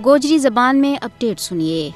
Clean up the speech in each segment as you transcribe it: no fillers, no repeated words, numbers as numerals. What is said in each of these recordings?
گوجری زبان میں اپڈیٹ سنیے۔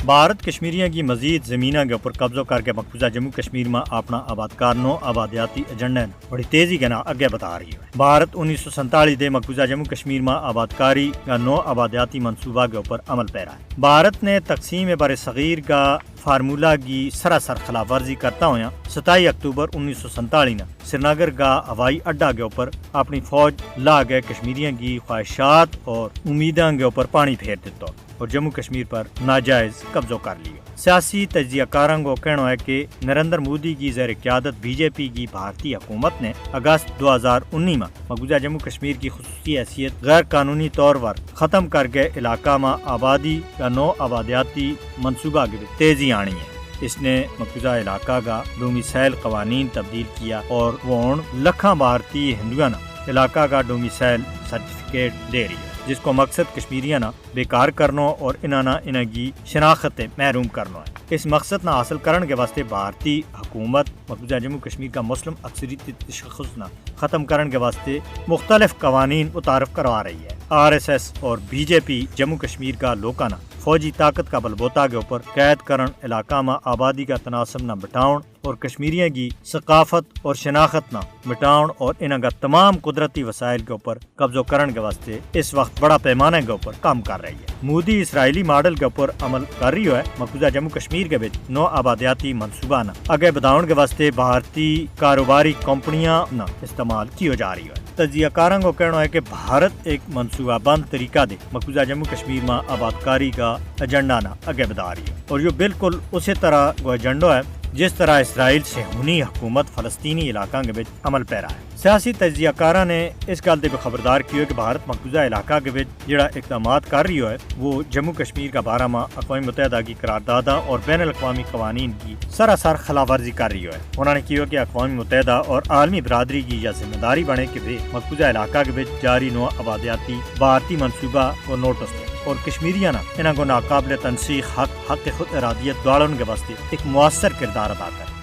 بھارت کشمیریوں کی مزید زمینوں کے اوپر قبضہ کر کے مقبوضہ جموں کشمیر میں اپنا آبادکار نو آبادیاتی ایجنڈا بڑی تیزی کے نام اگے بتا رہی ہے۔ بھارت 1947 دے مقبوضہ جموں کشمیر میں آبادکاری کا نو آبادیاتی منصوبہ کے اوپر عمل پیرا ہے۔ بھارت نے تقسیم بر صغیر کا فارمولہ کی سراسر خلاف ورزی کرتا ہوا 27 اکتوبر 1947 نے سری نگر کا ہوائی اڈا کے اوپر اپنی فوج لا گئے کشمیریوں کی خواہشات اور امیدوں کے اوپر پانی پھیر دیتا اور جموں کشمیر پر ناجائز قبضہ کر لیا۔ سیاسی تجزیہ کاروں کو کہنا ہے کہ نریندر مودی کی زیر قیادت بی جے پی کی بھارتی حکومت نے اگست 2019 میں مقبوضہ جموں کشمیر کی خصوصی حیثیت غیر قانونی طور پر ختم کر کے علاقہ میں آبادی کا نو آبادیاتی منصوبہ کی تیزی آنی ہے۔ اس نے مقبوضہ علاقہ کا ڈومیسائل قوانین تبدیل کیا اور وہ لکھاں بھارتی ہندوؤں علاقہ کا ڈومیسائل سرٹیفکیٹ دے رہی ہے، جس کو مقصد کشمیریاں بیکار کرنا اور انہاں کی شناخت محروم کرنا ہے۔ اس مقصد نہ حاصل کرنے کے واسطے بھارتی حکومت مقبوضہ جموں کشمیر کا مسلم اکثریتی تشخص نہ ختم کرنے کے واسطے مختلف قوانین متعارف کروا رہی ہے۔ آر ایس ایس اور بی جے پی جموں کشمیر کا لوکانہ فوجی طاقت کا بلبوتا کے اوپر قید کرن، علاقہ میں آبادی کا تناسب نہ بٹاؤن اور کشمیریوں کی ثقافت اور شناخت نہ مٹاؤن اور انہاں کا تمام قدرتی وسائل کے اوپر قبضہ کرنے کے واسطے اس وقت بڑا پیمانے کے اوپر کام کر رہی ہے۔ مودی اسرائیلی ماڈل کے اوپر عمل کر رہی ہے۔ مقبوضہ جموں کشمیر کے بچ نو آبادیاتی منصوبہ نہ آگے بداؤن کے واسطے بھارتی کاروباری کمپنیاں نہ استعمال کی جا رہی ہے۔ تجزیہ کاروں کو کہنا ہے کہ بھارت ایک منصوبہ بند طریقہ دے مقبوضہ جموں کشمیر میں آبادکاری کا ایجنڈا نہ آگے بدا رہی ہے، اور یہ بالکل اسی طرح وہ ایجنڈا ہے جس طرح اسرائیل سے ہونی حکومت فلسطینی علاقوں کے بچ عمل پیرا ہے۔ سیاسی تجزیہ کاروں نے اس گل سے بھی خبردار کی ہے کہ بھارت مقبوضہ علاقہ کے بچ جڑا اقدامات کر رہی ہے وہ جموں کشمیر کا بارہ ماہ اقوام متحدہ کی قراردادوں اور بین الاقوامی قوانین کی سراسر خلاف ورزی کر رہی ہے۔ انہوں نے کہا کہ اقوام متحدہ اور عالمی برادری کی یہ ذمہ داری بنے کہ وہ مقبوضہ علاقہ کے بچ جاری نو آبادیاتی بھارتی منصوبہ کو نوٹس دیں اور کشمیریاں انہوں کو ناقابل تنسیق حق خود ارادیت دوڑن کے واسطے ایک مؤثر کردار ادا کریں۔